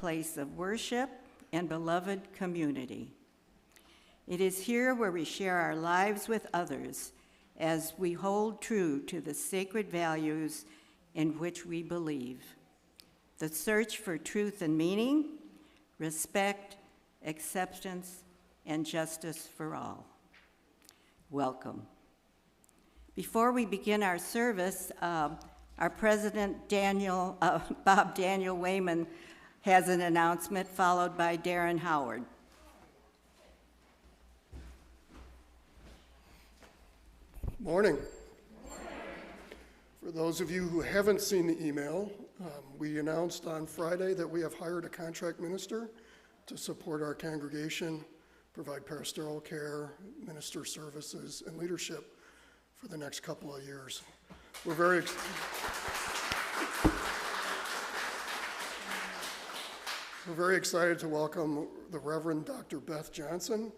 place of worship and beloved community. It is here where we share our lives with others as we hold true to the sacred values in which we believe. The search for truth and meaning, respect, acceptance, and justice for all. Welcome. Before we begin our service, our president, Bob Daniel Wayman, has an announcement, followed by Darren Howard. Morning. For those of you who haven't seen the email, we announced on Friday that we have hired a contract minister to support our congregation, provide pastoral care, minister services, and leadership for the next couple of years. We're very excited to welcome the Reverend Dr. Beth Johnson.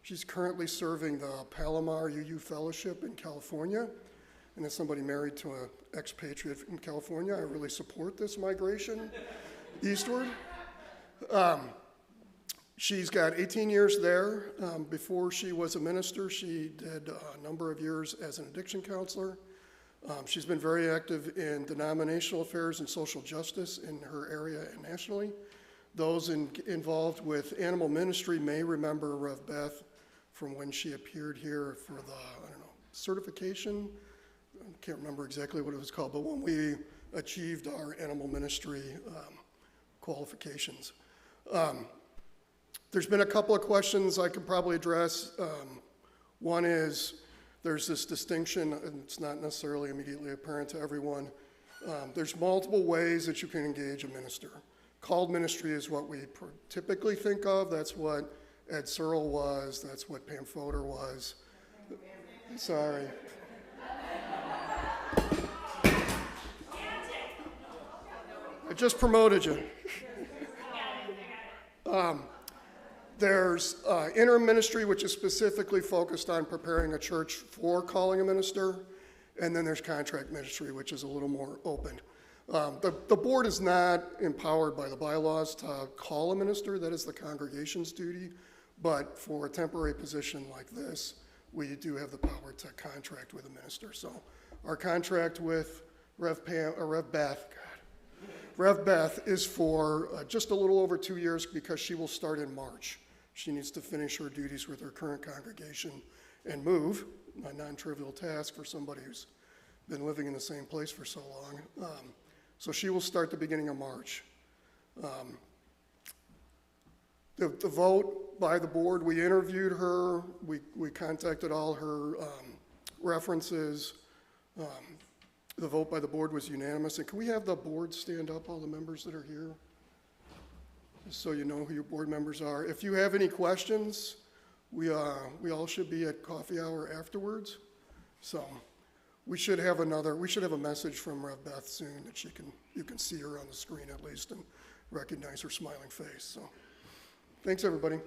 She's currently serving the Palomar UU Fellowship in California. And as somebody married to an expatriate in California, I really support this migration eastward. She's got 18 years there. Before she was a minister, she did a number of years as an addiction counselor. She's been very active in denominational affairs and social justice in her area and nationally. Those involved with animal ministry may remember Rev Beth from when she appeared here for the, certification. I can't remember exactly what it was called, but when we achieved our animal ministry qualifications. There's been a couple of questions I could probably address. One is, there's this distinction, and it's not necessarily immediately apparent to everyone. There's multiple ways that you can engage a minister. Called ministry is what we typically think of. That's what Ed Searle was. That's what Pam Fodor was. Sorry. I just promoted you. There's interim ministry, which is specifically focused on preparing a church for calling a minister. And then there's contract ministry, which is a little more open. The board is not empowered by the bylaws to call a minister. That is the congregation's duty. But for a temporary position like this, we do have the power to contract with a minister. So our contract with Rev Beth is for just a little over 2 years because she will start in March. She needs to finish her duties with her current congregation and move, a non-trivial task for somebody who's been living in the same place for so long. So she will start the beginning of March. The vote by the board, we interviewed her, we contacted all her references. The vote by the board was unanimous. And can we have the board stand up, all the members that are here? Just so you know who your board members are. If you have any questions, we all should be at coffee hour afterwards. So we should have a message from Rev Beth soon that you can see her on the screen at least and recognize her smiling face. So thanks, everybody.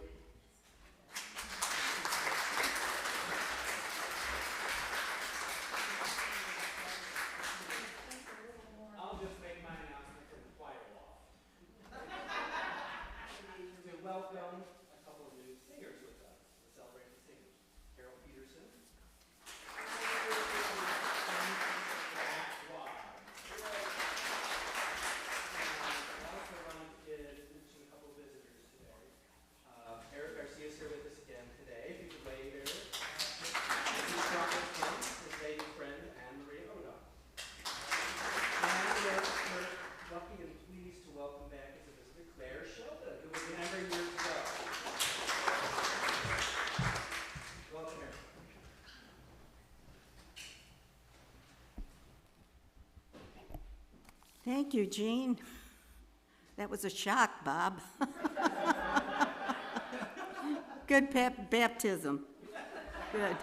Thank you, Jean. That was a shock, Bob. Good baptism. Good.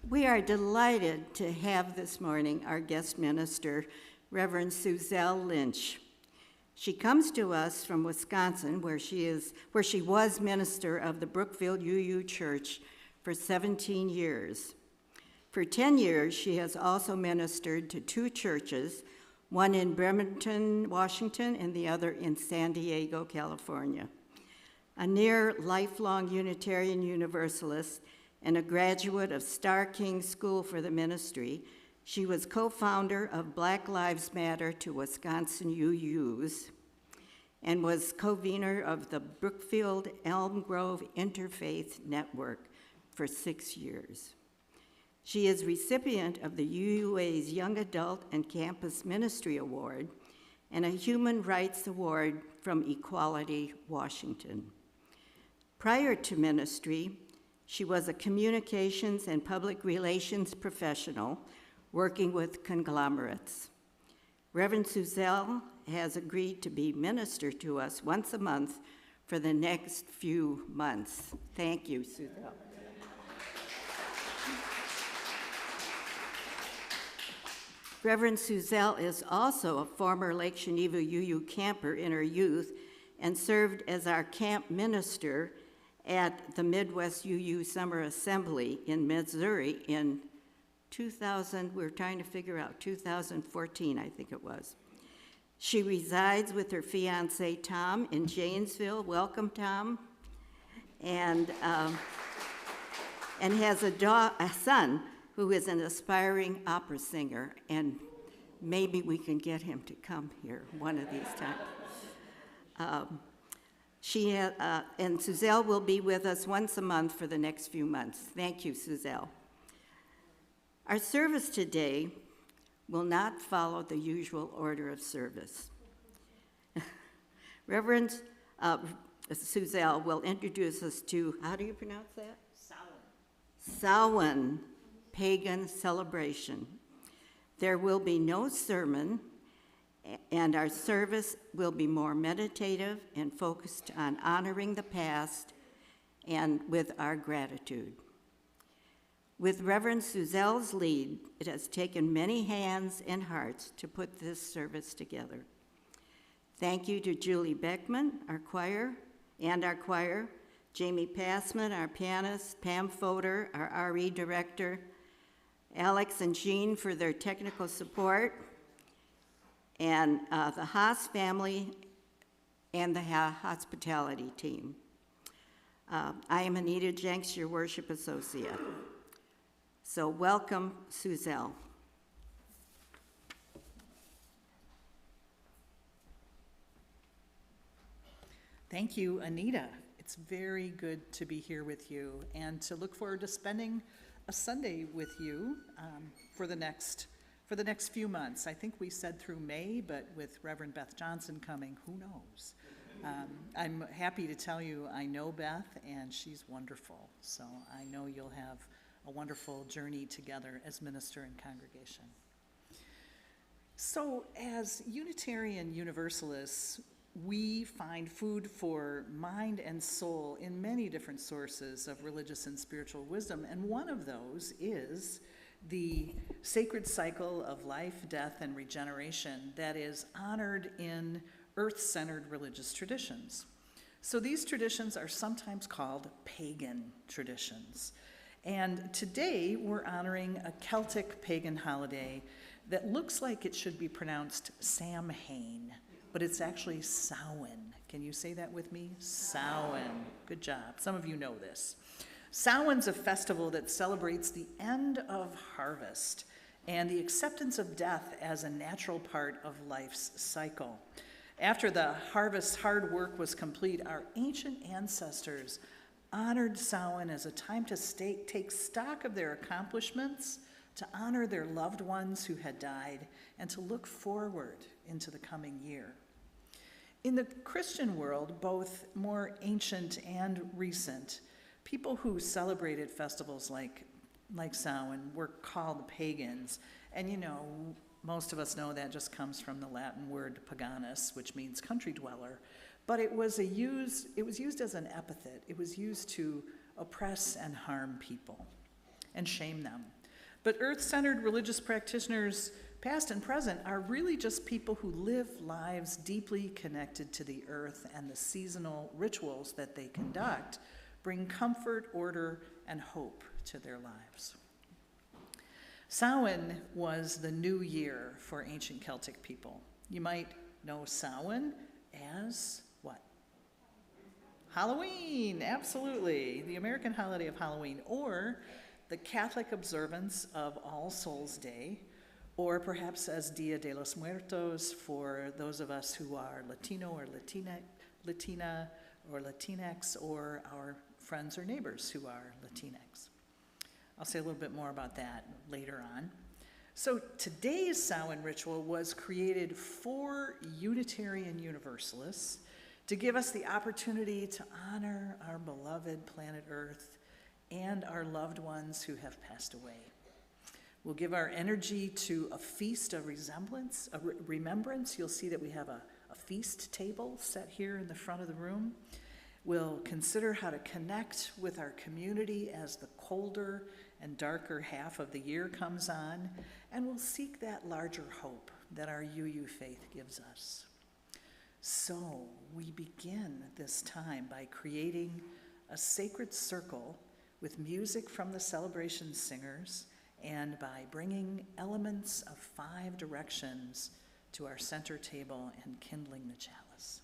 We are delighted to have this morning our guest minister, Reverend Suzelle Lynch. She comes to us from Wisconsin, where she was minister of the Brookfield UU Church for 17 years. For 10 years, she has also ministered to two churches, one in Bremerton, Washington, and the other in San Diego, California. A near lifelong Unitarian Universalist and a graduate of Star King School for the Ministry, she was co-founder of Black Lives Matter to Wisconsin UUs and was convener of the Brookfield Elm Grove Interfaith Network for 6 years. She is recipient of the UUA's Young Adult and Campus Ministry Award and a Human Rights Award from Equality Washington. Prior to ministry, she was a communications and public relations professional working with conglomerates. Reverend Suzelle has agreed to be minister to us once a month for the next few months. Thank you, Suzelle. Reverend Suzelle is also a former Lake Geneva UU camper in her youth and served as our camp minister at the Midwest UU Summer Assembly in Missouri in 2014, I think it was. She resides with her fiance, Tom, in Janesville. Welcome, Tom. And has a son who is an aspiring opera singer, and maybe we can get him to come here one of these times. And Suzelle will be with us once a month for the next few months. Thank you, Suzelle. Our service today will not follow the usual order of service. Reverend Suzelle will introduce us to, how do you pronounce that? Samhain pagan celebration. There will be no sermon, and our service will be more meditative and focused on honoring the past and with our gratitude. With Reverend Suzelle's lead, it has taken many hands and hearts to put this service together. Thank you to Julie Beckman, our choir, Jamie Passman, our pianist, Pam Fodor, our RE director, Alex and Jean for their technical support, and the Haas family and the hospitality team. I am Anita Jenks, your worship associate. So welcome, Suzelle. Thank you, Anita. It's very good to be here with you and to look forward to spending a Sunday with you for the next few months. I think we said through May, but with Reverend Beth Johnson coming, who knows? I'm happy to tell you I know Beth, and she's wonderful. So I know you'll have a wonderful journey together as minister and congregation. So as Unitarian Universalists, we find food for mind and soul in many different sources of religious and spiritual wisdom, and one of those is the sacred cycle of life, death, and regeneration that is honored in earth-centered religious traditions. So these traditions are sometimes called pagan traditions. And today we're honoring a Celtic pagan holiday that looks like it should be pronounced Samhain, but it's actually Samhain. Can you say that with me? Samhain. Good job. Some of you know this. Samhain's a festival that celebrates the end of harvest and the acceptance of death as a natural part of life's cycle. After the harvest's hard work was complete, our ancient ancestors honored Samhain as a time to take stock of their accomplishments, to honor their loved ones who had died, and to look forward into the coming year. In the Christian world, both more ancient and recent, people who celebrated festivals like Samhain were called pagans. And you know, most of us know that just comes from the Latin word paganus, which means country dweller. But it was used as an epithet. It was used to oppress and harm people and shame them. But earth-centered religious practitioners, past and present, are really just people who live lives deeply connected to the earth, and the seasonal rituals that they conduct bring comfort, order, and hope to their lives. Samhain was the new year for ancient Celtic people. You might know Samhain as what? Halloween, absolutely. The American holiday of Halloween, or the Catholic observance of All Souls Day, or perhaps as Dia de los Muertos for those of us who are Latino or Latina or Latinx, or our friends or neighbors who are Latinx. I'll say a little bit more about that later on. So today's Samhain ritual was created for Unitarian Universalists to give us the opportunity to honor our beloved planet Earth and our loved ones who have passed away. We'll give our energy to a feast of remembrance. You'll see that we have a feast table set here in the front of the room. We'll consider how to connect with our community as the colder and darker half of the year comes on, and we'll seek that larger hope that our UU faith gives us. So we begin this time by creating a sacred circle with music from the celebration singers and by bringing elements of 5 directions to our center table and kindling the chalice.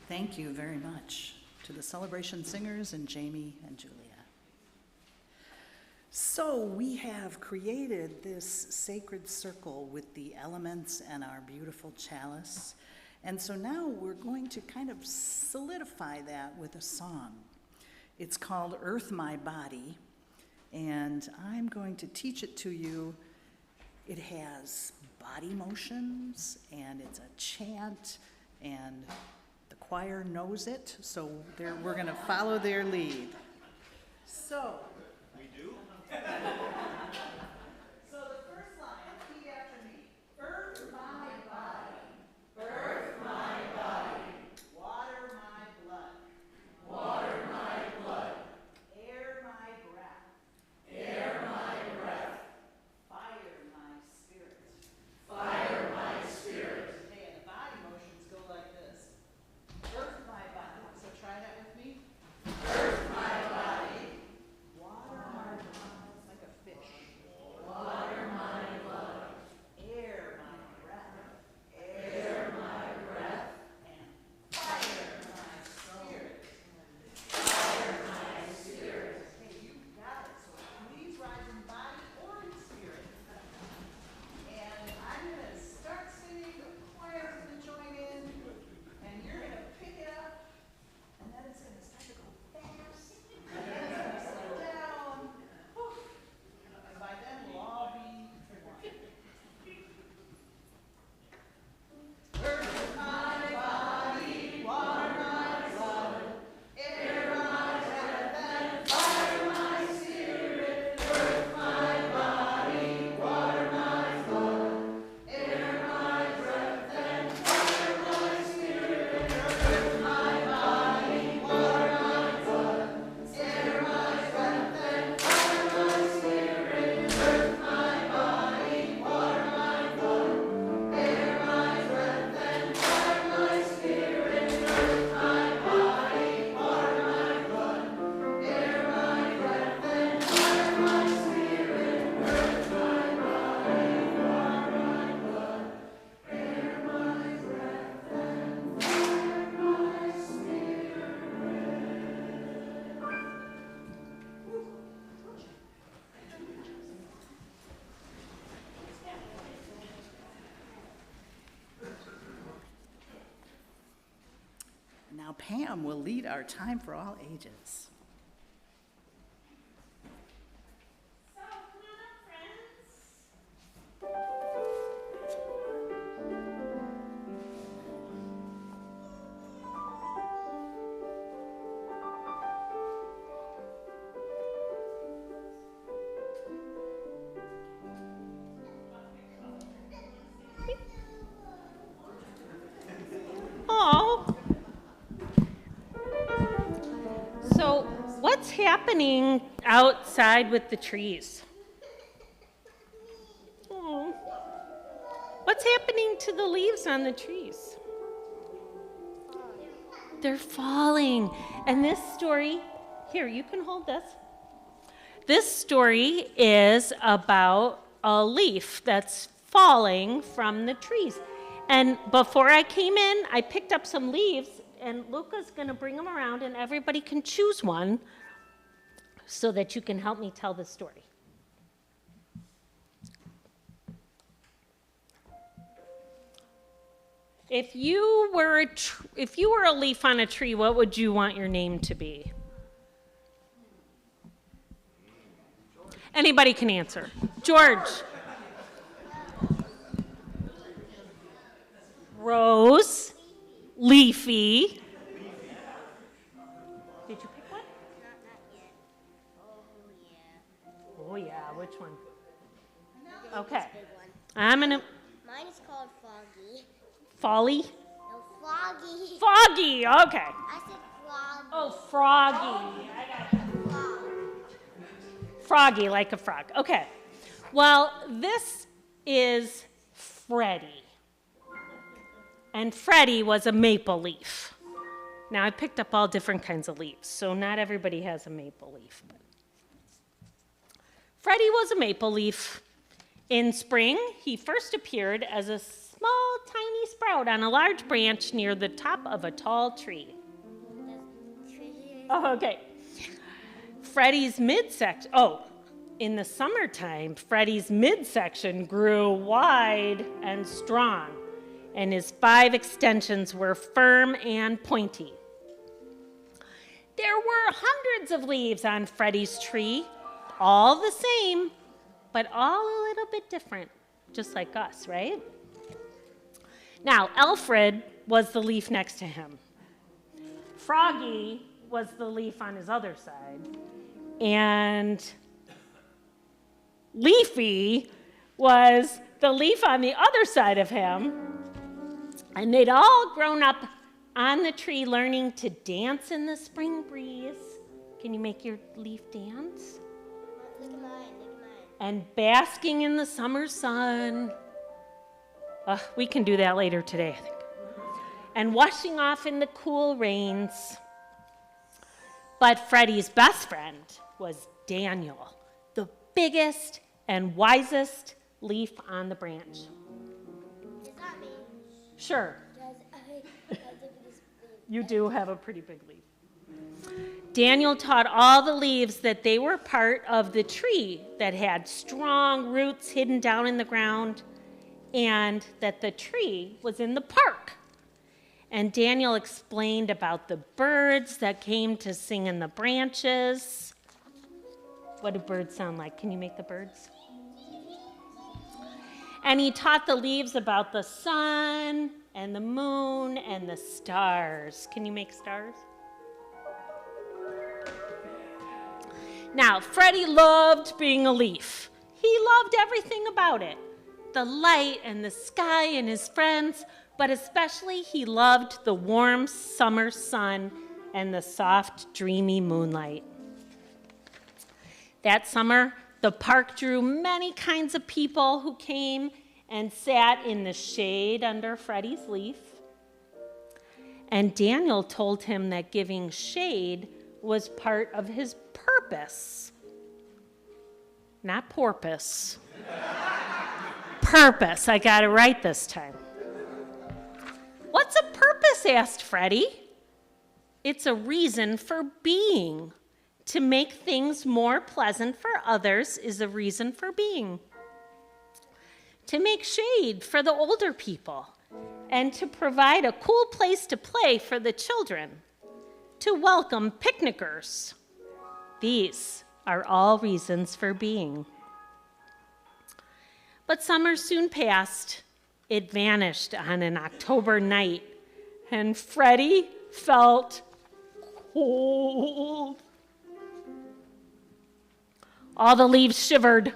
Thank you very much to the celebration singers and Jamie and Julia. So we have created this sacred circle with the elements and our beautiful chalice. And so now we're going to kind of solidify that with a song. It's called Earth My Body, and I'm going to teach it to you. It has body motions, and it's a chant, and the choir knows it, so we're going to follow their lead. So. We do? So the first line, repeat after me. Earth my body. Earth my body. Water my blood. Water my blood. Air my breath. Air my breath. Fire my spirit. Fire my spirit. Okay, and the body motions go like this. Earth my body. So try that with me. Earth my body. Water my blood. It's like a fish. Water my blood. Air my breath. Air my breath. And fire my spirit. Fire my spirit. Okay, you got it. So please rise in body or in spirit. And I'm going to start singing, the choir's going to join in, and you're going to pick it up, and then it's going to start to go fast, and then it's going to slow down. Whew. And by then we'll all be one. Earth my body, water my blood, air my breath, and fire my spirit. Earth my body, water my blood, air my breath, and fire my spirit. Earth my body, water my blood, air my breath, and fire my spirit. Earth my body, water my blood, air my breath, and fire my spirit. Earth my body, water my blood, air my breath, and fire my spirit. Earth my body, water my blood, air my breath, and fire my spirit. Now Pam will lead our time for all ages. So, come on up, friends. Oh. So, what's happening outside with the trees? Oh. What's happening to the leaves on the trees? They're falling. And this story, here, you can hold this. This story is about a leaf that's falling from the trees. And before I came in, I picked up some leaves, and Luca's going to bring them around, and everybody can choose one so that you can help me tell the story. If you were a leaf on a tree, what would you want your name to be? Anybody can answer. George. Rose. Leafy. Did you pick one? Not yet. Oh, yeah. Oh yeah, which one? This Okay. big one. I'm gonna Mine is called Foggy. Folly. No, Foggy. Foggy. Okay. I said Frog. Oh, froggy. Frog. Froggy, like a frog. Okay. Well, this is Freddie. And Freddie was a maple leaf. Now, I picked up all different kinds of leaves, so not everybody has a maple leaf. But Freddie was a maple leaf. In spring, he first appeared as a small, tiny sprout out on a large branch near the top of a tall tree. Oh, okay. Freddie's midsection, in the summertime, Freddie's midsection grew wide and strong, and his 5 extensions were firm and pointy. There were hundreds of leaves on Freddie's tree, all the same, but all a little bit different, just like us, right? Now, Alfred was the leaf next to him. Froggy was the leaf on his other side. And Leafy was the leaf on the other side of him. And they'd all grown up on the tree learning to dance in the spring breeze. Can you make your leaf dance? Look at mine. And basking in the summer sun. We can do that later today, I think. And washing off in the cool rains. But Freddie's best friend was Daniel, the biggest and wisest leaf on the branch. Is that me? Sure, you do have a pretty big leaf. Daniel taught all the leaves that they were part of the tree that had strong roots hidden down in the ground, and that the tree was in the park. And Daniel explained about the birds that came to sing in the branches. What do birds sound like? Can you make the birds? And he taught the leaves about the sun and the moon and the stars. Can you make stars? Now, Freddie loved being a leaf. He loved everything about it. The light and the sky and his friends, but especially he loved the warm summer sun and the soft, dreamy moonlight. That summer, the park drew many kinds of people who came and sat in the shade under Freddie's leaf. And Daniel told him that giving shade was part of his purpose. Not porpoise. Purpose. I got it right this time. What's a purpose? Asked Freddie. It's a reason for being. To make things more pleasant for others is a reason for being. To make shade for the older people, and to provide a cool place to play for the children. To welcome picnickers. These are all reasons for being. But summer soon passed. It vanished on an October night, and Freddie felt cold. All the leaves shivered,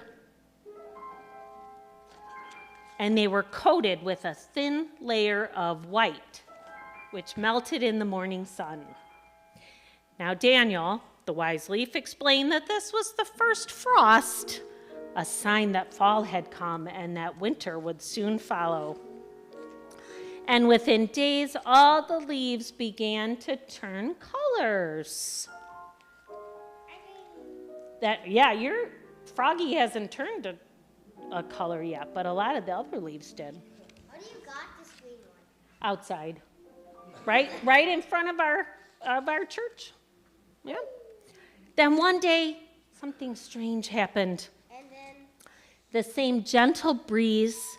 and they were coated with a thin layer of white, which melted in the morning sun. Now Daniel, the wise leaf, explained that this was the first frost, a sign that fall had come and that winter would soon follow. And within days, all the leaves began to turn colors. Your Froggy hasn't turned a color yet, but a lot of the other leaves did. What do you got this green one? Outside, right in front of our church. Yeah. Then one day, something strange happened. And then The same gentle breeze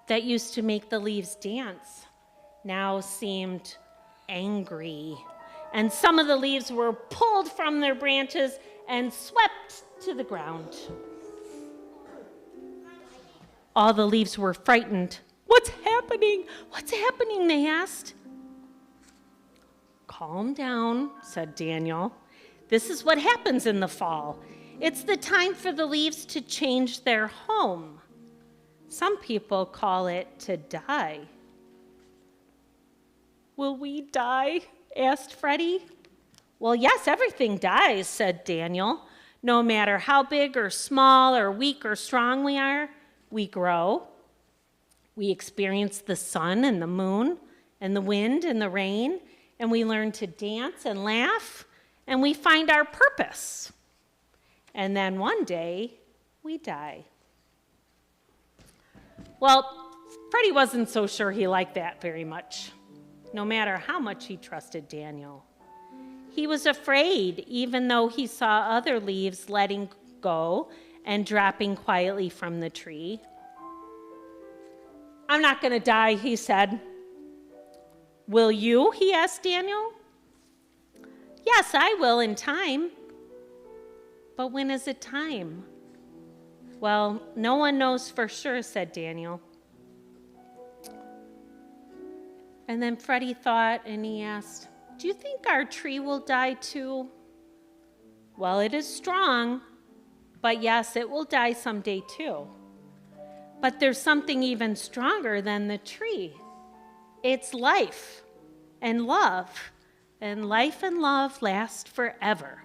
that used to make the leaves dance now seemed angry. And some of the leaves were pulled from their branches and swept to the ground. All the leaves were frightened. What's happening? What's happening? They asked. Calm down, said Daniel. This is what happens in the fall. It's the time for the leaves to change their home. Some people call it to die. Will we die? Asked Freddie. Well, yes, everything dies, said Daniel. No matter how big or small or weak or strong we are, we grow. We experience the sun and the moon and the wind and the rain, and we learn to dance and laugh, and we find our purpose. And then one day, we die. Well, Freddie wasn't so sure he liked that very much, no matter how much he trusted Daniel. He was afraid, even though he saw other leaves letting go and dropping quietly from the tree. "I'm not going to die," he said. "Will you?" he asked Daniel. "Yes, I will in time." "But when is it time?" "Well, no one knows for sure," said Daniel. And then Freddie thought and he asked, "Do you think our tree will die too?" "Well, it is strong, but yes, it will die someday too. But there's something even stronger than the tree. It's life and love. And life and love last forever,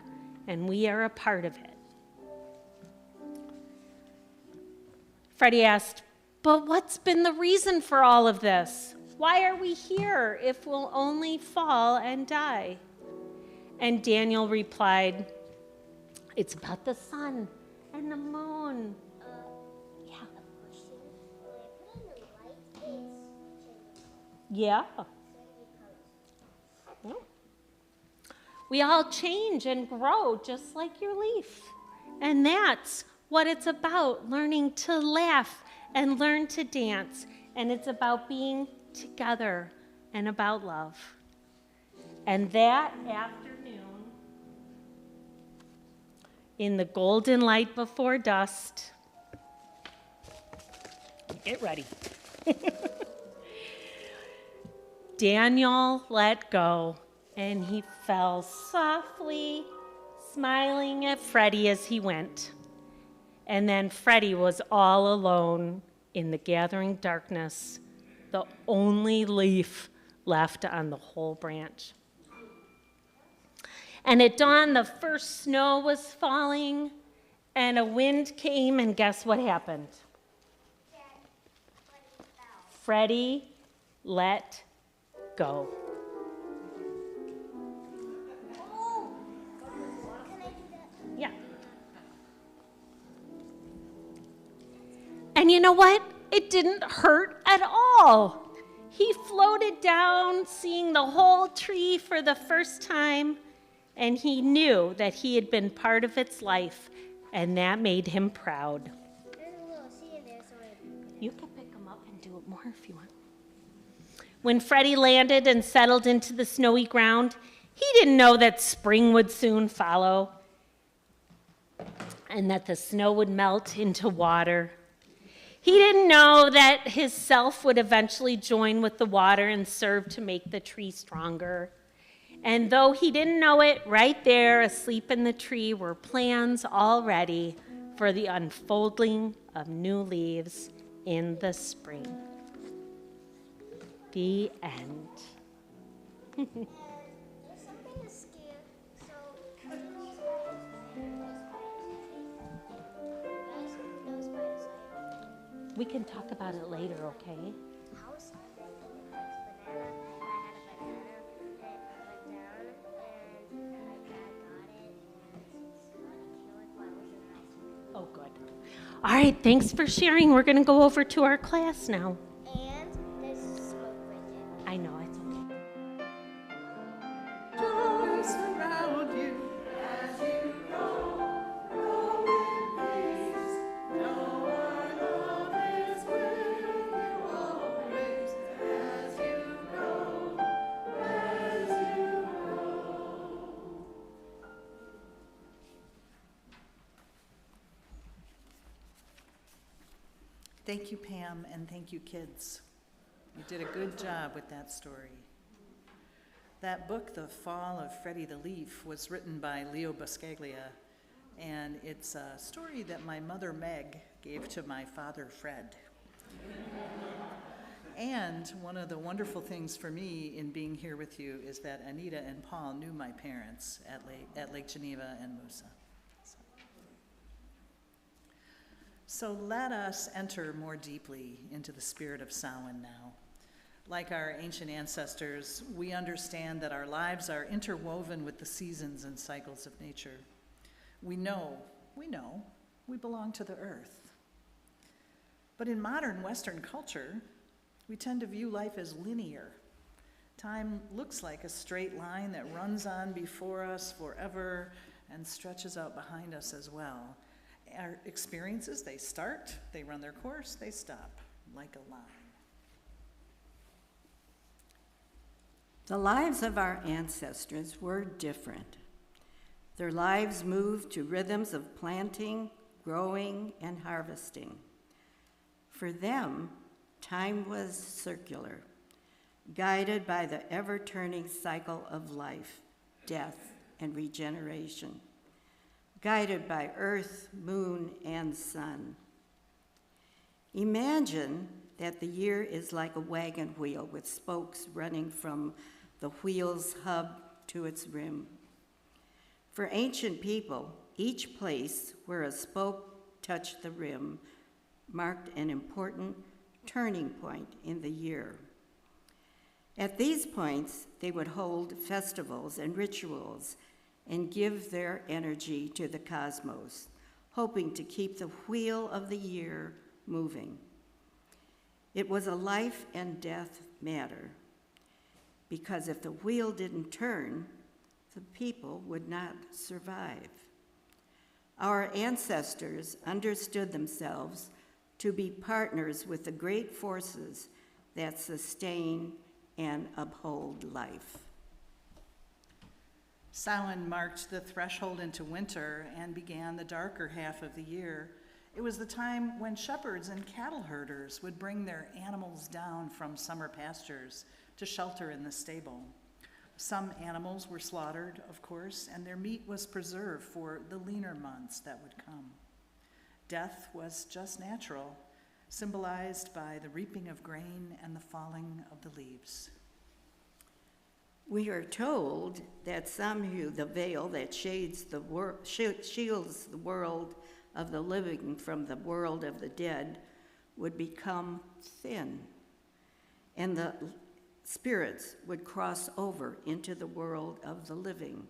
and we are a part of it." Freddie asked, "But what's been the reason for all of this? Why are we here if we'll only fall and die?" And Daniel replied, "It's about the sun and the moon." Yeah. Question. When I put on the light, it's changing Yeah. colors. Well, we all change and grow just like your leaf. And that's what it's about, learning to laugh and learn to dance. And it's about being together and about love. And that afternoon, in the golden light before dusk, get ready. Daniel let go, and he fell softly, smiling at Freddie as he went. And then Freddie was all alone in the gathering darkness, the only leaf left on the whole branch. And at dawn, the first snow was falling, and a wind came, and guess what happened? Freddie let go. Can I do that? Yeah. And you know what? It didn't hurt at all. He floated down, seeing the whole tree for the first time, and he knew that he had been part of its life, and that made him proud. There's a little seed in there, so You can pick them up and do it more if you want. When Freddie landed and settled into the snowy ground, he didn't know that spring would soon follow and that the snow would melt into water. He didn't know that his self would eventually join with the water and serve to make the tree stronger. And though he didn't know it, right there, asleep in the tree, were plans all ready for the unfolding of new leaves in the spring. The end. there's something to scare. So, you know spiders. We can talk about it later, okay? I was banana, and I had a banana, and it went down, and my dad got it, and it's gonna kill it while it was in ice cream. Oh, good. All right, thanks for sharing. We're going to go over to our class now. And there's smoke right there. I know, it's okay. Joy surround you as you go in peace. Know our love is with you always as you go. Thank you, Pam, and thank you, kids. You did a good job with that story. That book, The Fall of Freddie the Leaf, was written by Leo Buscaglia, and it's a story that my mother Meg gave to my father Fred. And one of the wonderful things for me in being here with you is that Anita and Paul knew my parents at Lake Geneva and Musa. So let us enter more deeply into the spirit of Samhain now. Like our ancient ancestors, we understand that our lives are interwoven with the seasons and cycles of nature. We know we belong to the earth. But in modern Western culture, We tend to view life as linear. Time looks like a straight line that runs on before us forever and stretches out behind us as well. Our experiences, they start, they run their course, they stop, like a line. The lives of our ancestors were different. Their lives moved to rhythms of planting, growing, and harvesting. For them, time was circular, guided by the ever-turning cycle of life, death, and regeneration, guided by earth, moon, and sun. Imagine that the year is like a wagon wheel with spokes running from the wheel's hub to its rim. For ancient people, each place where a spoke touched the rim marked an important turning point in the year. At these points, they would hold festivals and rituals and give their energy to the cosmos, hoping to keep the wheel of the year moving. It was a life and death matter, because if the wheel didn't turn, the people would not survive. Our ancestors understood themselves to be partners with the great forces that sustain and uphold life. Samhain marked the threshold into winter and began the darker half of the year. It was the time when shepherds and cattle herders would bring their animals down from summer pastures to shelter in the stable. Some animals were slaughtered, of course, and their meat was preserved for the leaner months that would come. Death was just natural, symbolized by the reaping of grain and the falling of the leaves. We are told that somehow the veil that shields the world of the living from the world of the dead would become thin, and the spirits would cross over into the world of the living.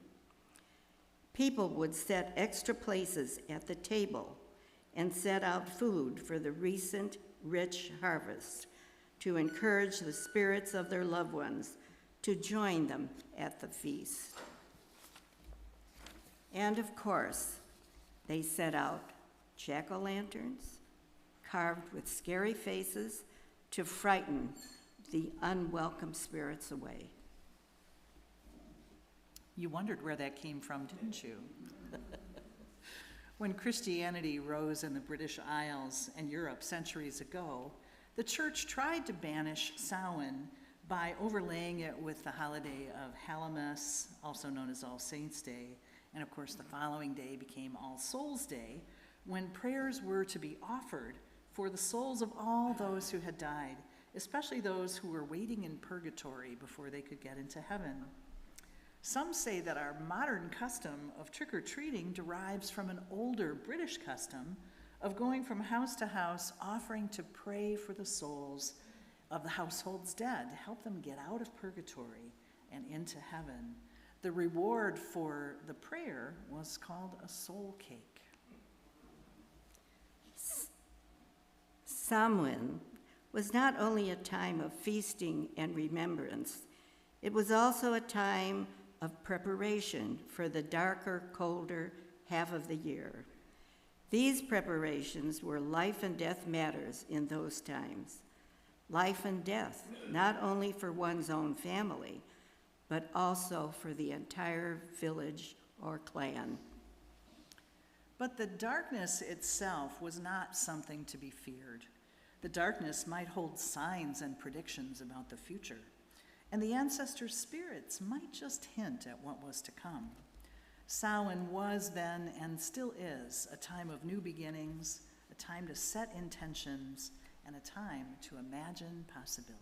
People would set extra places at the table and set out food for the recent rich harvest to encourage the spirits of their loved ones to join them at the feast. And of course, they set out jack-o'-lanterns carved with scary faces to frighten the unwelcome spirits away. You wondered where that came from, didn't you? When Christianity rose in the British Isles and Europe centuries ago, the church tried to banish Samhain by overlaying it with the holiday of Hallowmas, also known as All Saints' Day, and of course the following day became All Souls' Day, when prayers were to be offered for the souls of all those who had died, especially those who were waiting in purgatory before they could get into heaven. Some say that our modern custom of trick-or-treating derives from an older British custom of going from house to house offering to pray for the souls of the household's dead, to help them get out of purgatory and into heaven. The reward for the prayer was called a soul cake. Samhain was not only a time of feasting and remembrance, it was also a time of preparation for the darker, colder half of the year. These preparations were life and death matters in those times. Life and death, not only for one's own family, but also for the entire village or clan. But the darkness itself was not something to be feared. The darkness might hold signs and predictions about the future, and the ancestor spirits might just hint at what was to come. Samhain was then and still is a time of new beginnings, a time to set intentions, and a time to imagine possibilities.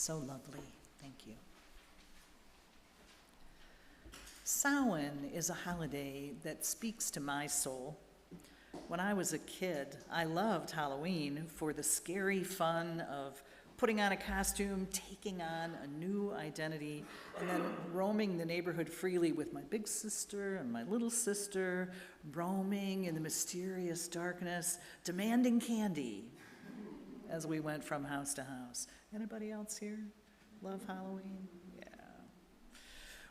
So lovely. Thank you. Samhain is a holiday that speaks to my soul. When I was a kid, I loved Halloween for the scary fun of putting on a costume, taking on a new identity, and then roaming the neighborhood freely with my big sister and my little sister, roaming in the mysterious darkness, demanding candy as we went from house to house. Anybody else here love Halloween? Yeah.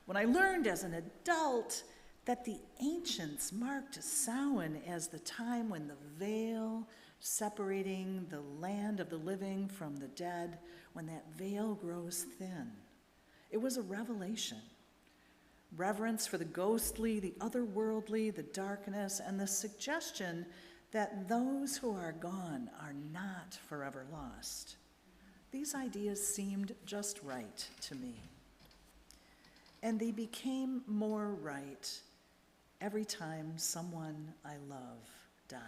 When I learned as an adult that the ancients marked Samhain as the time when the veil separating the land of the living from the dead, when that veil grows thin, it was a revelation. Reverence for the ghostly, the otherworldly, the darkness, and the suggestion that those who are gone are not forever lost. These ideas seemed just right to me. And they became more right every time someone I love died.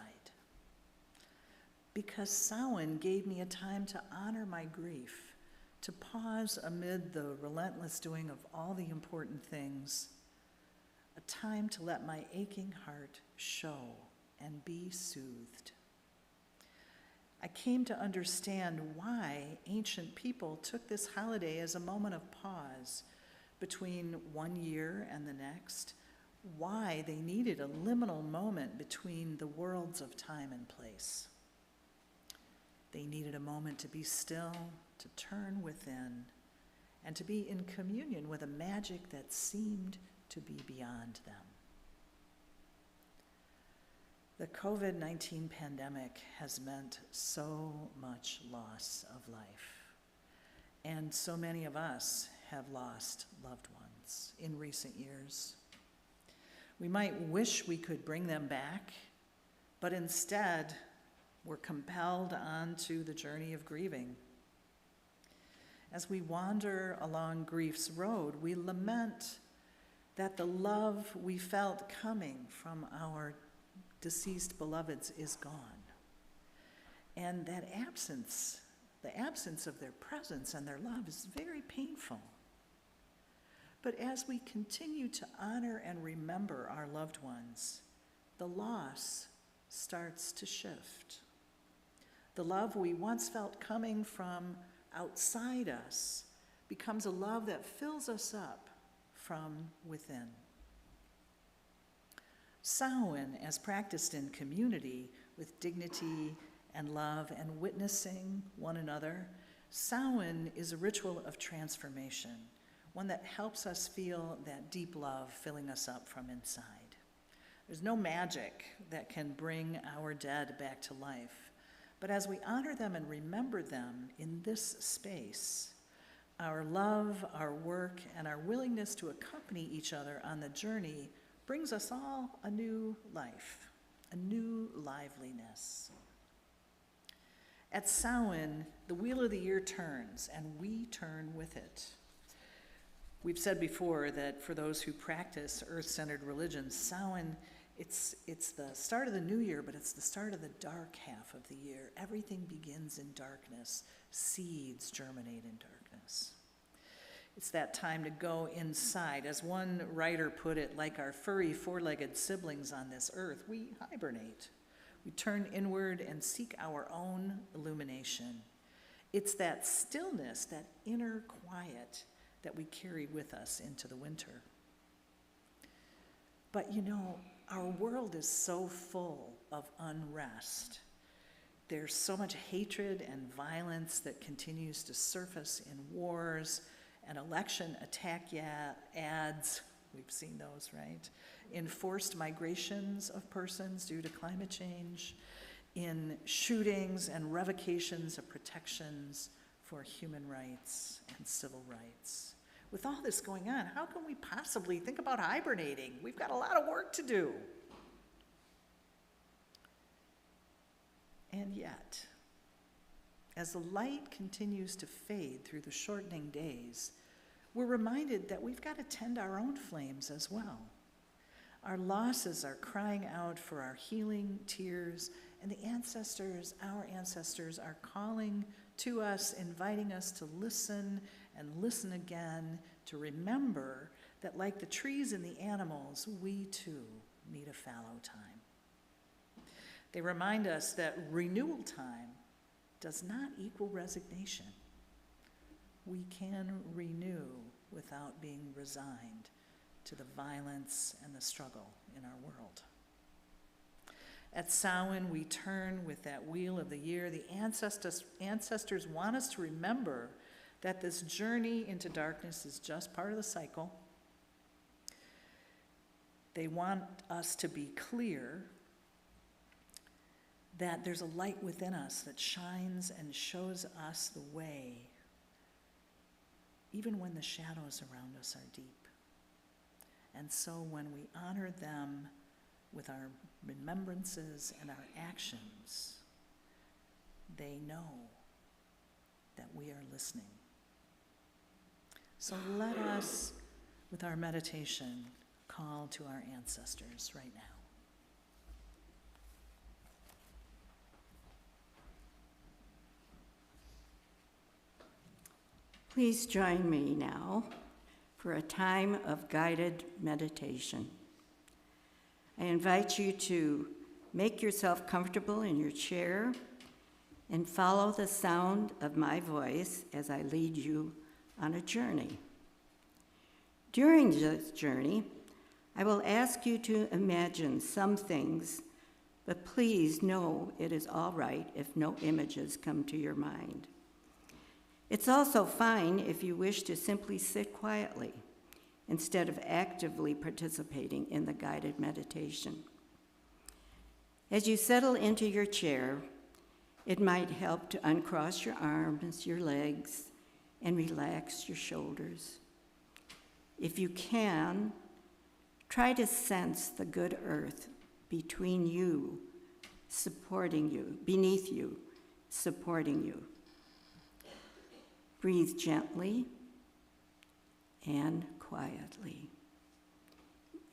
Because Samhain gave me a time to honor my grief, to pause amid the relentless doing of all the important things, a time to let my aching heart show and be soothed. I came to understand why ancient people took this holiday as a moment of pause between one year and the next, why they needed a liminal moment between the worlds of time and place. They needed a moment to be still, to turn within, and to be in communion with a magic that seemed to be beyond them. The COVID-19 pandemic has meant so much loss of life, and so many of us have lost loved ones in recent years. We might wish we could bring them back, but instead, we're compelled onto the journey of grieving. As we wander along grief's road, we lament that the love we felt coming from our deceased beloveds is gone. And that absence, the absence of their presence and their love is very painful. But as we continue to honor and remember our loved ones, the loss starts to shift. The love we once felt coming from outside us becomes a love that fills us up from within. Samhain, as practiced in community with dignity and love and witnessing one another, Samhain is a ritual of transformation, one that helps us feel that deep love filling us up from inside. There's no magic that can bring our dead back to life. But as we honor them and remember them in this space, our love, our work, and our willingness to accompany each other on the journey brings us all a new life, a new liveliness. At Samhain, the wheel of the year turns, and we turn with it. We've said before that for those who practice earth-centered religions, Samhain, it's the start of the new year, but it's the start of the dark half of the year. Everything begins in darkness. Seeds germinate in darkness. It's that time to go inside. As one writer put it, like our furry four-legged siblings on this earth, we hibernate. We turn inward and seek our own illumination. It's that stillness, that inner quiet that we carry with us into the winter. But you know, our world is so full of unrest. There's so much hatred and violence that continues to surface in wars and election attack ads. We've seen those, right? In forced migrations of persons due to climate change, in shootings and revocations of protections for human rights and civil rights. With all this going on, how can we possibly think about hibernating? We've got a lot of work to do. And yet, as the light continues to fade through the shortening days, we're reminded that we've got to tend our own flames as well. Our losses are crying out for our healing tears, and our ancestors are calling to us, inviting us to listen and listen again, to remember that like the trees and the animals, we too need a fallow time. They remind us that renewal time does not equal resignation. We can renew without being resigned to the violence and the struggle in our world. At Samhain, we turn with that wheel of the year. The ancestors want us to remember that this journey into darkness is just part of the cycle. They want us to be clear that there's a light within us that shines and shows us the way, even when the shadows around us are deep. And so when we honor them with our remembrances and our actions, they know that we are listening. So let us, with our meditation, call to our ancestors right now. Please join me now for a time of guided meditation. I invite you to make yourself comfortable in your chair and follow the sound of my voice as I lead you on a journey. During this journey, I will ask you to imagine some things, but please know it is all right if no images come to your mind. It's also fine if you wish to simply sit quietly instead of actively participating in the guided meditation. As you settle into your chair, it might help to uncross your arms, your legs, and relax your shoulders. If you can, try to sense the good earth between you, supporting you, beneath you, supporting you. Breathe gently and quietly.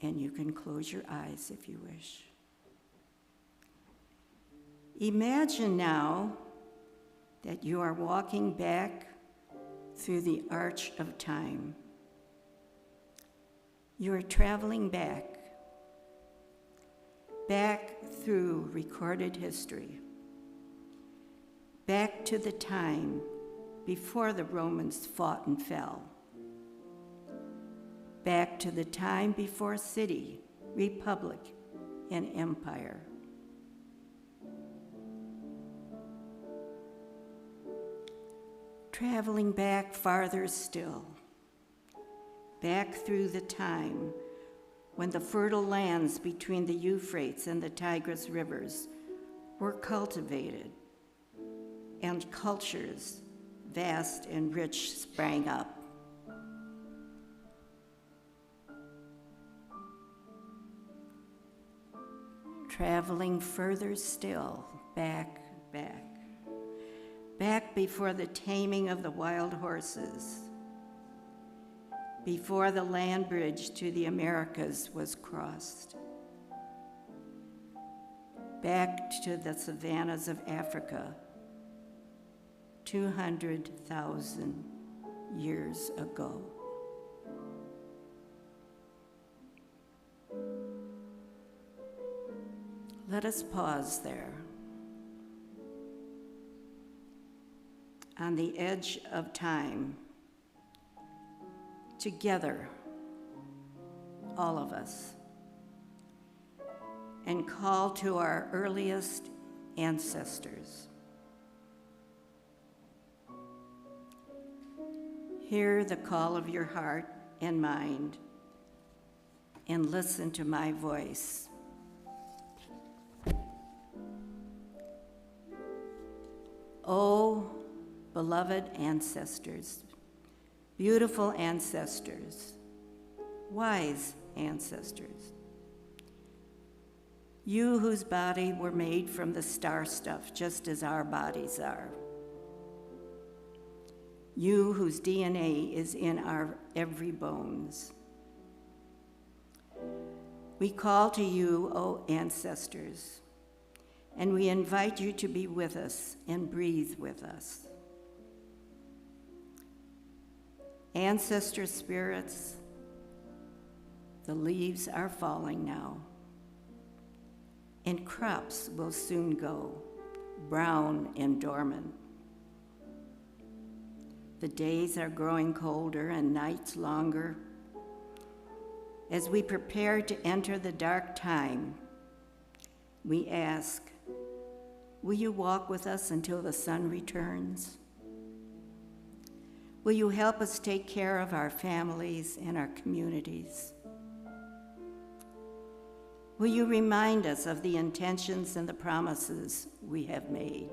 And you can close your eyes if you wish. Imagine now that you are walking back through the arch of time. You are traveling back through recorded history, back to the time before the Romans fought and fell, back to the time before city, republic, and empire. Traveling back farther still, back through the time when the fertile lands between the Euphrates and the Tigris rivers were cultivated and cultures vast and rich sprang up. Traveling further still, back before the taming of the wild horses, before the land bridge to the Americas was crossed, back to the savannas of Africa 200,000 years ago. Let us pause there. On the edge of time, together, all of us, and call to our earliest ancestors. Hear the call of your heart and mind, and listen to my voice. Oh, beloved ancestors, beautiful ancestors, wise ancestors, you whose body were made from the star stuff just as our bodies are, you whose DNA is in our every bones. We call to you, O ancestors, and we invite you to be with us and breathe with us. Ancestor spirits, the leaves are falling now, and crops will soon go, brown and dormant. The days are growing colder and nights longer. As we prepare to enter the dark time, we ask, will you walk with us until the sun returns? Will you help us take care of our families and our communities? Will you remind us of the intentions and the promises we have made?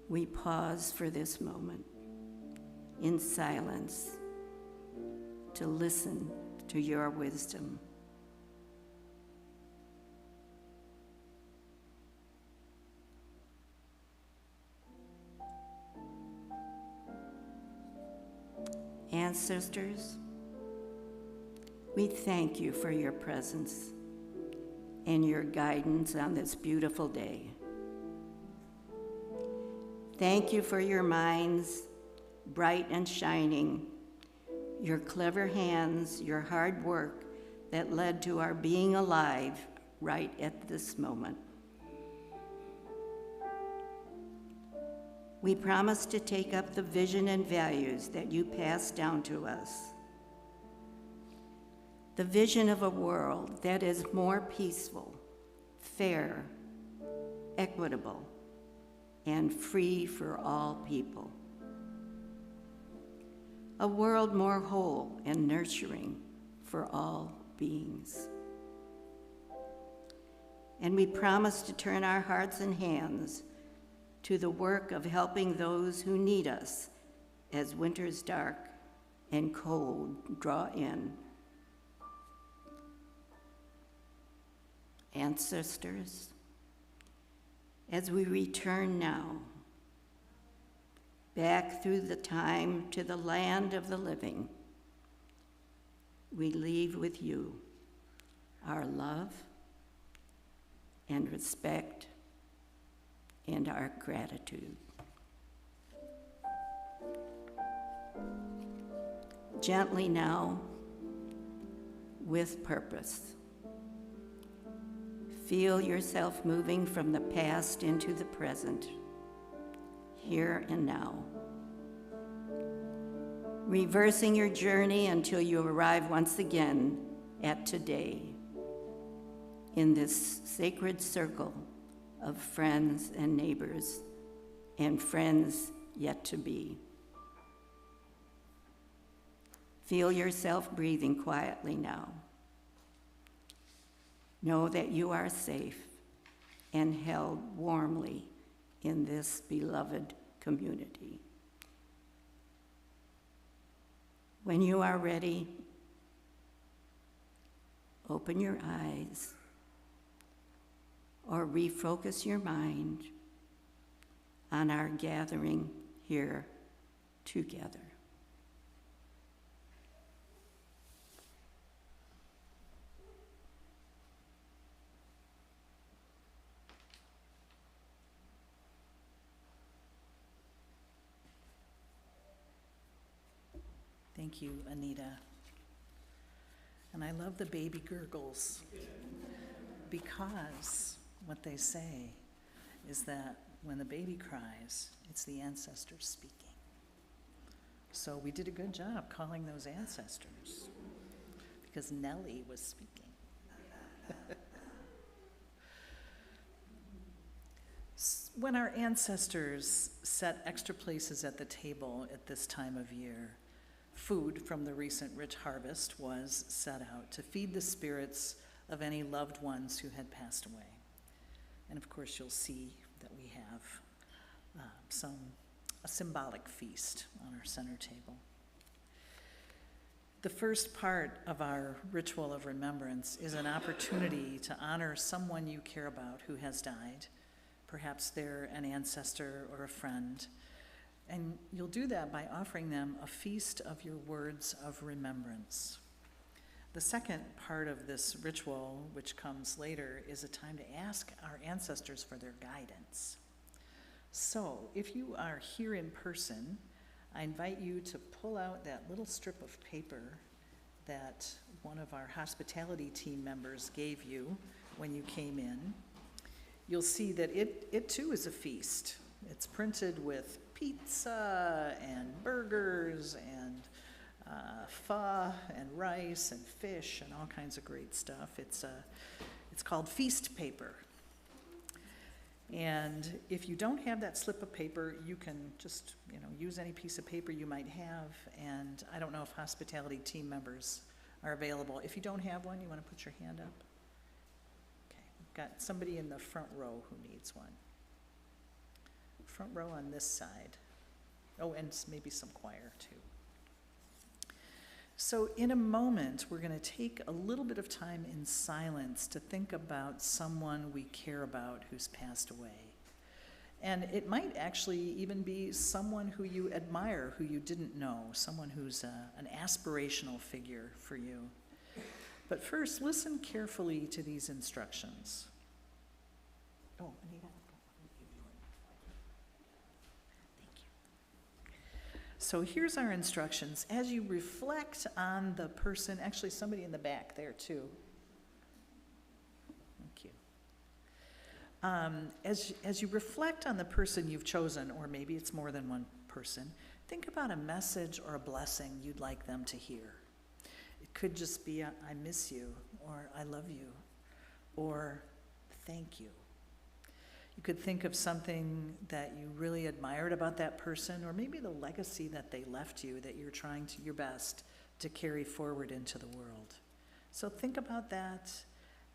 We pause for this moment in silence to listen to your wisdom. Ancestors, we thank you for your presence and your guidance on this beautiful day. Thank you for your minds, bright and shining, your clever hands, your hard work that led to our being alive right at this moment. We promise to take up the vision and values that you passed down to us. The vision of a world that is more peaceful, fair, equitable, and free for all people. A world more whole and nurturing for all beings. And we promise to turn our hearts and hands to the work of helping those who need us as winter's dark and cold draw in. Ancestors, as we return now, back through the time to the land of the living, we leave with you our love and respect and our gratitude. Gently now, with purpose, feel yourself moving from the past into the present, here and now. Reversing your journey until you arrive once again at today, in this sacred circle of friends and neighbors and friends yet to be. Feel yourself breathing quietly now. Know that you are safe and held warmly in this beloved community. When you are ready, open your eyes or refocus your mind on our gathering here together. Thank you, Anita. And I love the baby gurgles because what they say is that when the baby cries, it's the ancestors speaking. So we did a good job calling those ancestors because Nellie was speaking. When our ancestors set extra places at the table at this time of year, food from the recent rich harvest was set out to feed the spirits of any loved ones who had passed away. And of course, you'll see that we have a symbolic feast on our center table. The first part of our ritual of remembrance is an opportunity to honor someone you care about who has died. Perhaps they're an ancestor or a friend. And you'll do that by offering them a feast of your words of remembrance. The second part of this ritual, which comes later, is a time to ask our ancestors for their guidance. So if you are here in person, I invite you to pull out that little strip of paper that one of our hospitality team members gave you when you came in. You'll see that it too is a feast. It's printed with pizza and burgers and pho and rice and fish and all kinds of great stuff. It's called feast paper. And if you don't have that slip of paper, you can just, use any piece of paper you might have. And I don't know if hospitality team members are available. If you don't have one, you want to put your hand up? Okay, we've got somebody in the front row who needs one. Front row on this side. Oh, and maybe some choir too. So in a moment, we're going to take a little bit of time in silence to think about someone we care about who's passed away. And it might actually even be someone who you admire, who you didn't know, someone who's an aspirational figure for you. But first, listen carefully to these instructions. Oh, Anita. So here's our instructions. As you reflect on the person, actually somebody in the back there too. Thank you. As you reflect on the person you've chosen, or maybe it's more than one person, think about a message or a blessing you'd like them to hear. It could just be, I miss you, or I love you, or thank you. You could think of something that you really admired about that person, or maybe the legacy that they left you that you're trying to your best to carry forward into the world. So think about that,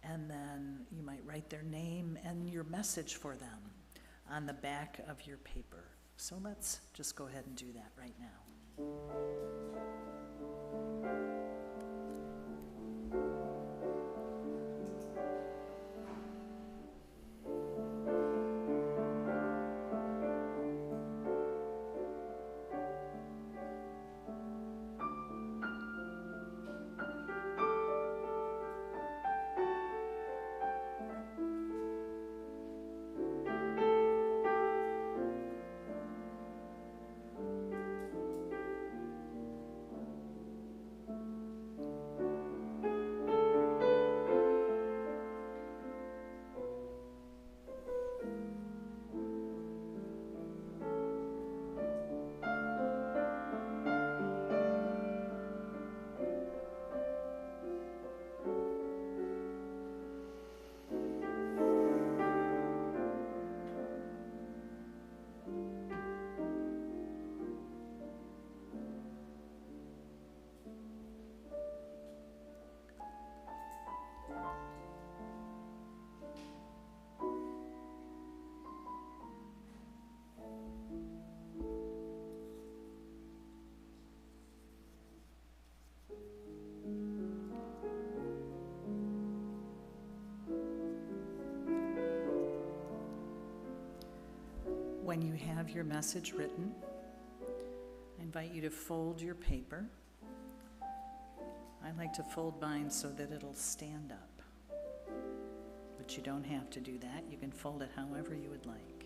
and then you might write their name and your message for them on the back of your paper. So let's just go ahead and do that right now. When you have your message written, I invite you to fold your paper. I like to fold mine so that it'll stand up. But you don't have to do that. You can fold it however you would like.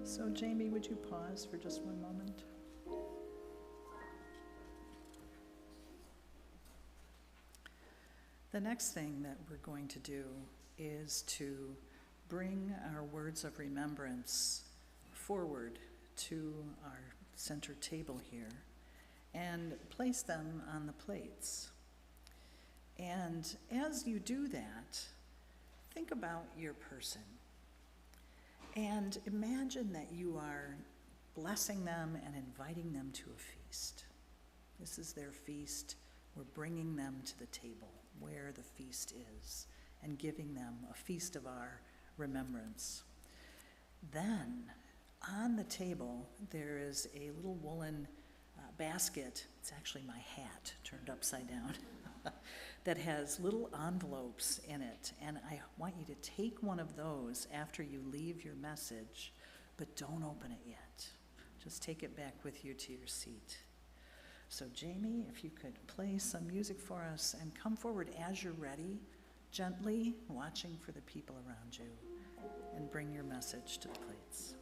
So Jamie, would you pause for just one moment? The next thing that we're going to do is to bring our words of remembrance forward to our center table here and place them on the plates. And as you do that, think about your person and imagine that you are blessing them and inviting them to a feast. This is their feast. We're bringing them to the table where the feast is and giving them a feast of our remembrance. Then, on the table, there is a little woolen basket. It's actually my hat turned upside down that has little envelopes in it. And I want you to take one of those after you leave your message, but don't open it yet. Just take it back with you to your seat. So Jamie, if you could play some music for us and come forward as you're ready gently watching for the people around you, and bring your message to the plates.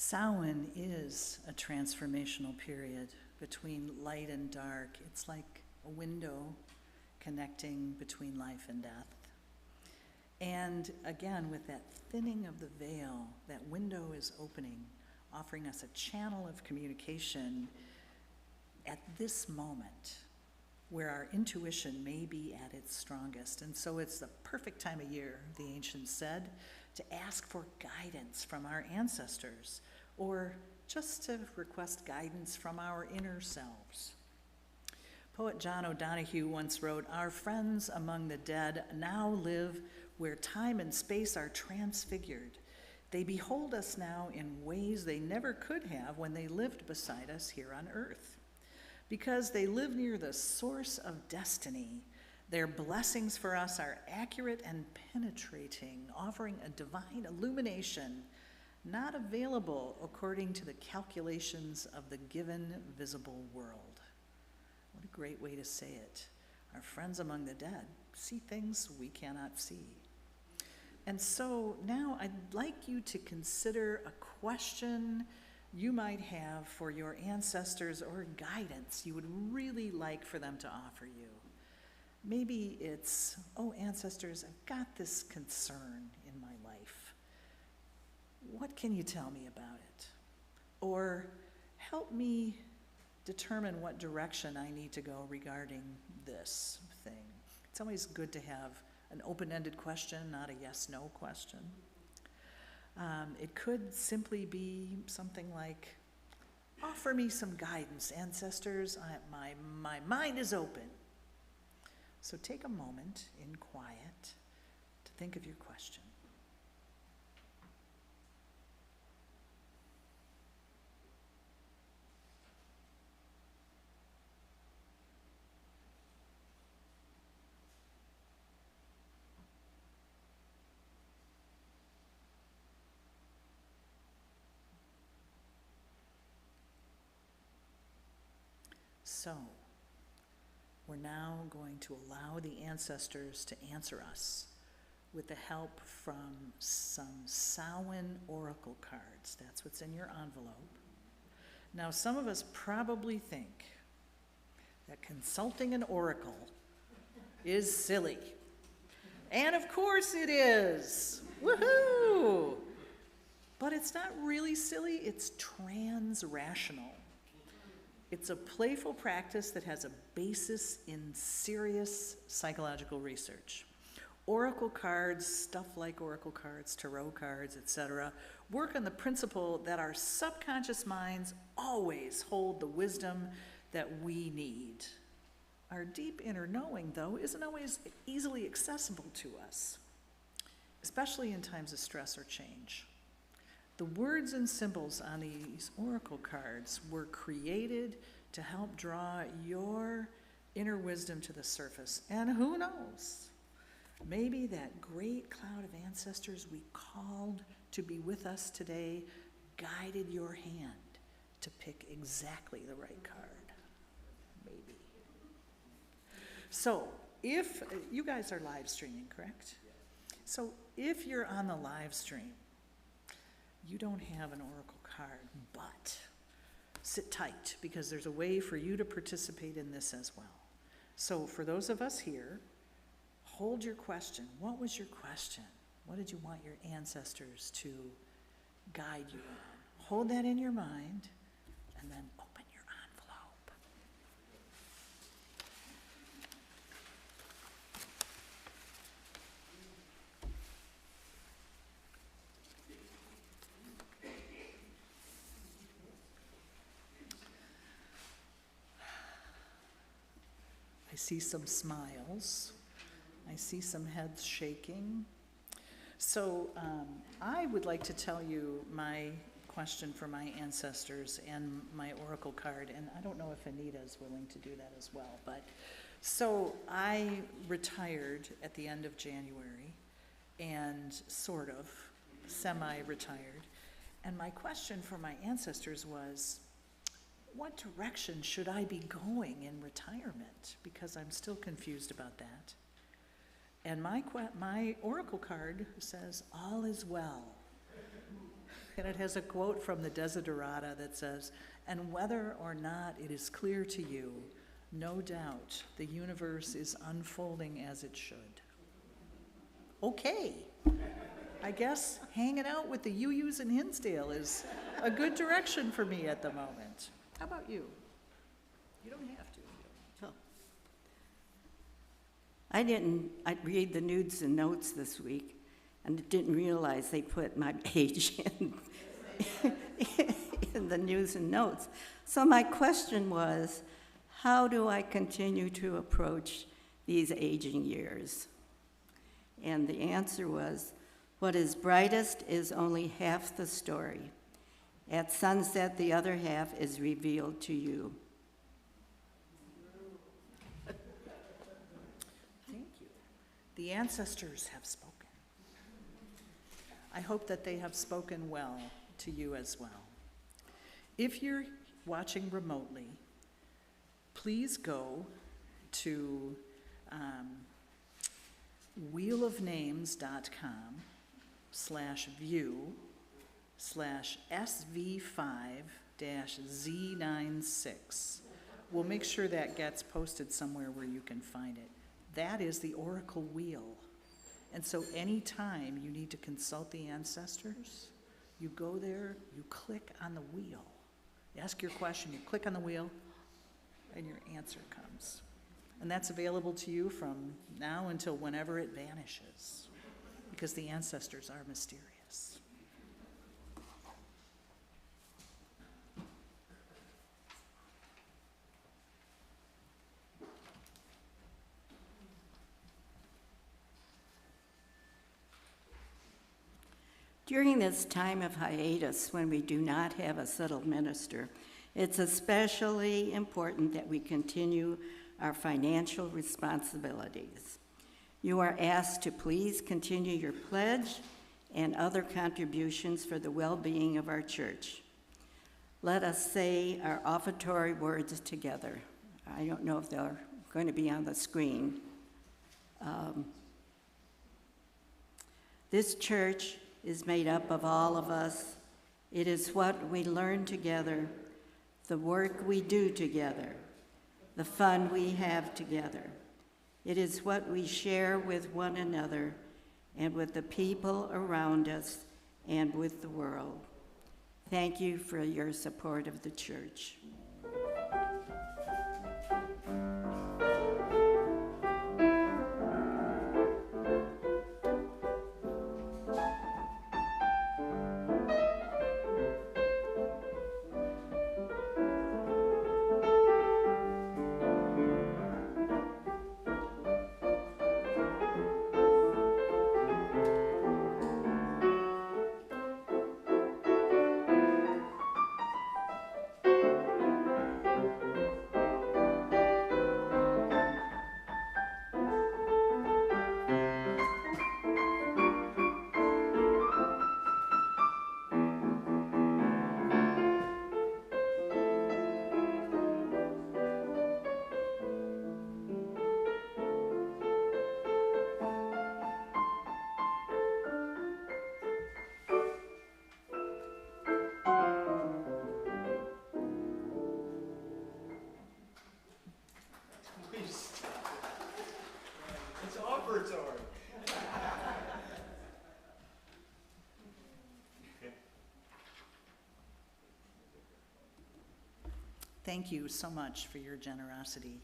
Samhain is a transformational period between light and dark. It's like a window connecting between life and death. And again, with that thinning of the veil, that window is opening, offering us a channel of communication at this moment where our intuition may be at its strongest. And so it's the perfect time of year, the ancients said, to ask for guidance from our ancestors, or just to request guidance from our inner selves. Poet John O'Donohue once wrote, "Our friends among the dead now live where time and space are transfigured. They behold us now in ways they never could have when they lived beside us here on earth. Because they live near the source of destiny, their blessings for us are accurate and penetrating, offering a divine illumination not available according to the calculations of the given visible world." What a great way to say it. Our friends among the dead see things we cannot see. And so now I'd like you to consider a question you might have for your ancestors or guidance you would really like for them to offer you. Maybe it's, "Oh, ancestors, I've got this concern in my life. What can you tell me about it?" Or, "Help me determine what direction I need to go regarding this thing." It's always good to have an open-ended question, not a yes-no question. It could simply be something like, "Offer me some guidance, ancestors. My mind is open." So take a moment in quiet to think of your question. So, we're now going to allow the ancestors to answer us with the help from some Samhain oracle cards. That's what's in your envelope. Now, some of us probably think that consulting an oracle is silly. And of course it is. Woohoo! But it's not really silly, it's trans-rational. It's a playful practice that has a basis in serious psychological research. Oracle cards, stuff like oracle cards, tarot cards, etc., work on the principle that our subconscious minds always hold the wisdom that we need. Our deep inner knowing, though, isn't always easily accessible to us, especially in times of stress or change. The words and symbols on these oracle cards were created to help draw your inner wisdom to the surface. And who knows, maybe that great cloud of ancestors we called to be with us today guided your hand to pick exactly the right card. Maybe. So, if you guys are live streaming, correct? So, if you're on the live stream, you don't have an oracle card, but sit tight because there's a way for you to participate in this as well. So, for those of us here, hold your question. What was your question? What did you want your ancestors to guide you on? Hold that in your mind, and then open your envelope. I see some smiles. I see some heads shaking. So I would like to tell you my question for my ancestors and my oracle card, and I don't know if Anita is willing to do that as well. But so I retired at the end of January, and sort of semi-retired. And my question for my ancestors was, what direction should I be going in retirement? Because I'm still confused about that. And my oracle card says, all is well. And it has a quote from the Desiderata that says, and whether or not it is clear to you, no doubt the universe is unfolding as it should. Okay. I guess hanging out with the UUs in Hinsdale is a good direction for me at the moment. How about you? You don't have to. So, I read the news and notes this week, and didn't realize they put my age in the news and notes. So my question was, how do I continue to approach these aging years? And the answer was, what is brightest is only half the story. At sunset, the other half is revealed to you. Thank you. The ancestors have spoken. I hope that they have spoken well to you as well. If you're watching remotely, please go to wheelofnames.com/view/SV5-Z96. We'll make sure that gets posted somewhere where you can find it. That is the Oracle Wheel. And so anytime you need to consult the ancestors, you go there, you click on the wheel. You ask your question, you click on the wheel, and your answer comes. And that's available to you from now until whenever it vanishes, because the ancestors are mysterious. During this time of hiatus, when we do not have a settled minister, it's especially important that we continue our financial responsibilities. You are asked to please continue your pledge and other contributions for the well-being of our church. Let us say our offertory words together. I don't know if they're going to be on the screen. This church is made up of all of us. It is what we learn together, the work we do together, the fun we have together. It is what we share with one another and with the people around us and with the world. Thank you for your support of the church. It's offertory. Thank you so much for your generosity.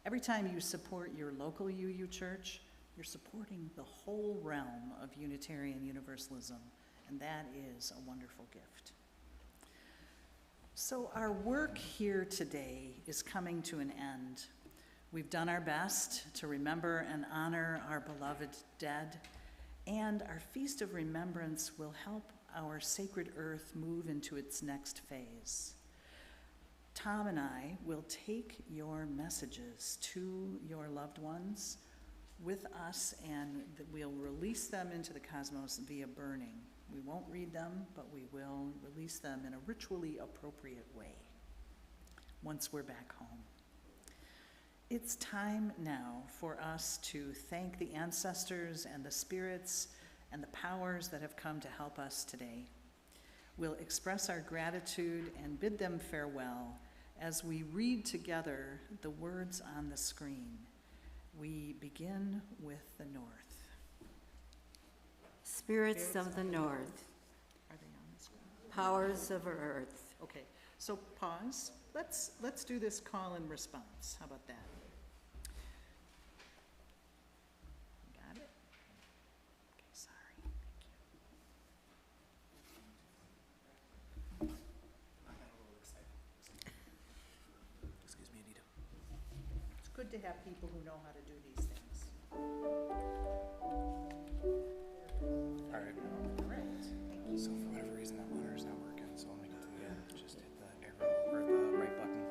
Every time you support your local UU church, you're supporting the whole realm of Unitarian Universalism, and that is a wonderful gift. So our work here today is coming to an end. We've done our best to remember and honor our beloved dead, and our Feast of Remembrance will help our sacred earth move into its next phase. Tom and I will take your messages to your loved ones with us, and we'll release them into the cosmos via burning. We won't read them, but we will release them in a ritually appropriate way once we're back home. It's time now for us to thank the ancestors and the spirits and the powers that have come to help us today. We'll express our gratitude and bid them farewell as we read together the words on the screen. We begin with the North. Spirits of the North, Are they on the screen? powers of earth, Okay, so pause. Let's do this call and response. How about that? Got it? Okay, sorry. Thank you. Excuse me, Anita. It's good to have people who know how to do these things. All right. Great, thank you. So for whatever reason, that monitor's not working, so when we get to the end, just hit the arrow or the right button.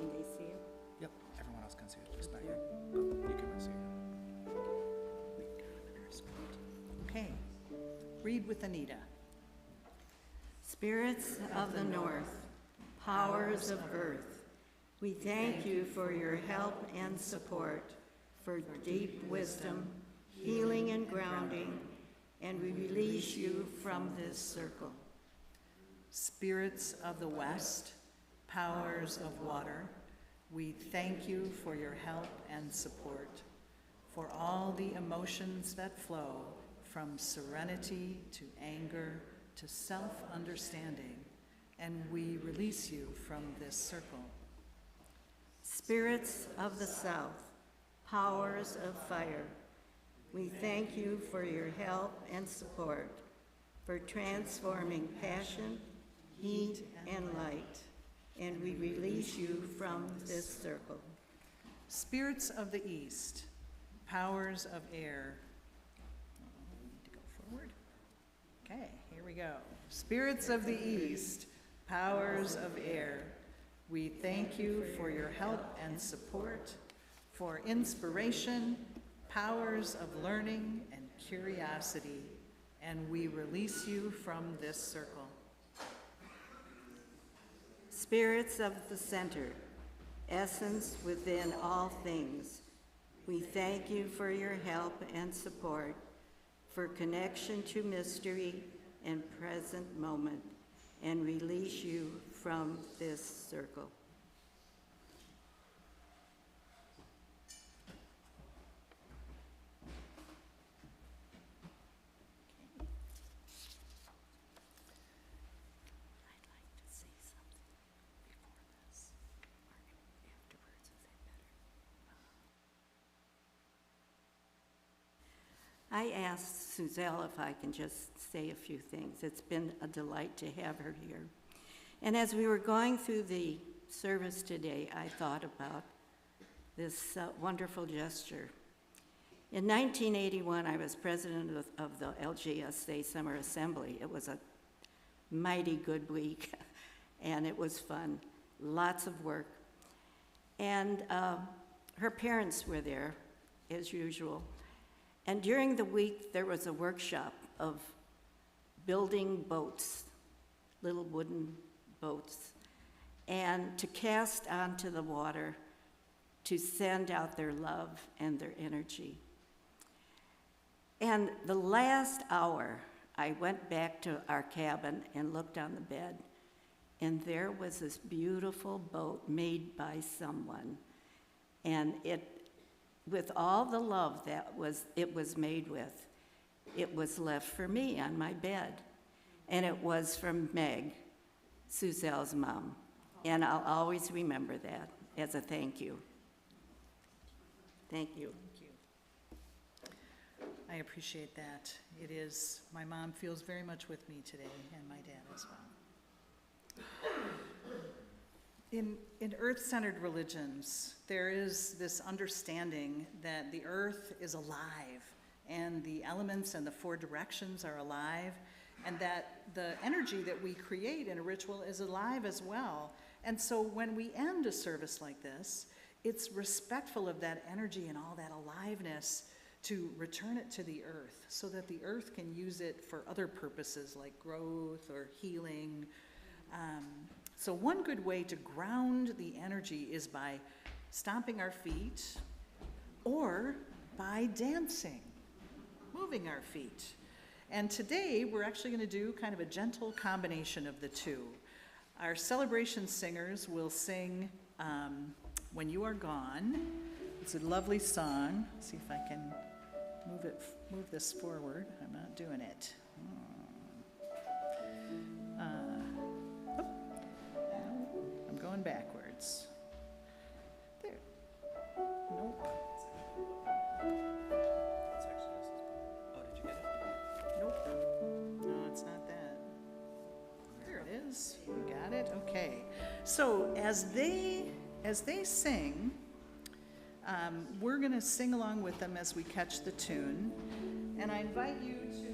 can they see it? Yep, everyone else can see it, just not you. You can see it. Okay, read with Anita. Spirits of the North, powers of earth, we thank you for your help and support, for deep wisdom, healing and grounding, and we release you from this circle. Spirits of the West, powers of water, we thank you for your help and support, for all the emotions that flow from serenity to anger to self-understanding, and we release you from this circle. Spirits of the South, powers of fire, we thank you for your help and support, for transforming passion, heat, and light, and we release you from this circle. Spirits of the East, powers of air. We need to go forward. Okay, here we go. Spirits of the East, powers of air, we thank you for your help and support, for inspiration, powers of learning and curiosity, and we release you from this circle. Spirits of the center, essence within all things. We thank you for your help and support, for connection to mystery and present moment, and release you from this circle. I'd like to say something before this, or afterwards, is that better? I asked Suzelle if I can just say a few things. It's been a delight to have her here. And as we were going through the service today, I thought about this wonderful gesture. In 1981, I was president of the LGSA Summer Assembly. It was a mighty good week, and it was fun, lots of work. And her parents were there, as usual. And during the week, there was a workshop of building boats, little wooden boats, and to cast onto the water to send out their love and their energy. And the last hour, I went back to our cabin and looked on the bed, and there was this beautiful boat made by someone. And with all the love that it was made with, it was left for me on my bed. And it was from Meg, Suzelle's mom. And I'll always remember that as a thank you. Thank you. Thank you. I appreciate that. It is, my mom feels very much with me today, and my dad as well. In earth-centered religions, there is this understanding that the earth is alive, and the elements and the four directions are alive, and that the energy that we create in a ritual is alive as well. And so when we end a service like this, it's respectful of that energy and all that aliveness to return it to the earth so that the earth can use it for other purposes like growth or healing. So one good way to ground the energy is by stomping our feet or by dancing, moving our feet. And today we're actually going to do kind of a gentle combination of the two. Our celebration singers will sing When You Are Gone. It's a lovely song. Let's see if I can move this forward. I'm not doing it. No, I'm going backwards. There. Nope. It's actually this is. Oh, did you get it? Nope. No, it's not that. There it is. You got it? Okay. So as they sing, we're going to sing along with them as we catch the tune. And I invite you to